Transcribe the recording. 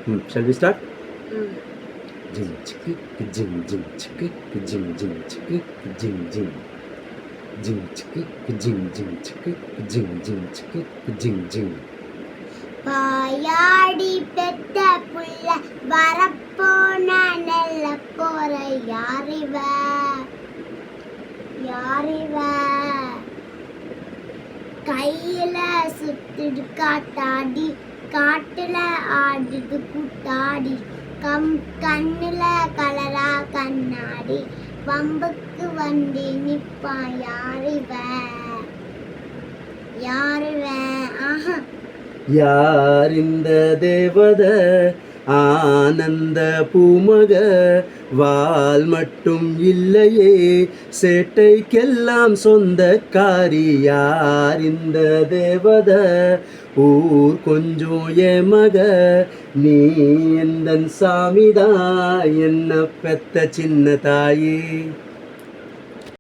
Shall we start? Mm. Jing chicka, jing jing chicka, jing jing chicka, jing jing. Jing chicka, jing jing chicka, jing jing chicka, jing jing. பாயாடி பெத்த புள்ள வரப்போன நெல்ல போற யாரிவ யாரிவ கையில சுத்துடு காட்டாடி காட்டுல ஆடுது கூட்டாடி கண்ணுல கலரா கண்ணாடி பம்புக்கு வண்டி நிப்பான் யாரிவ யாரிவ ஆஹா யார் இந்த தேவத ஆனந்த பூமக வால் மட்டும் இல்லையே சேட்டைக்கெல்லாம் சொந்தக்காரி யார் இந்த தேவத ஊர் கொஞ்சம் ஏமக நீ எந்தன் சாமிதான் என்ன பெத்த சின்ன தாயே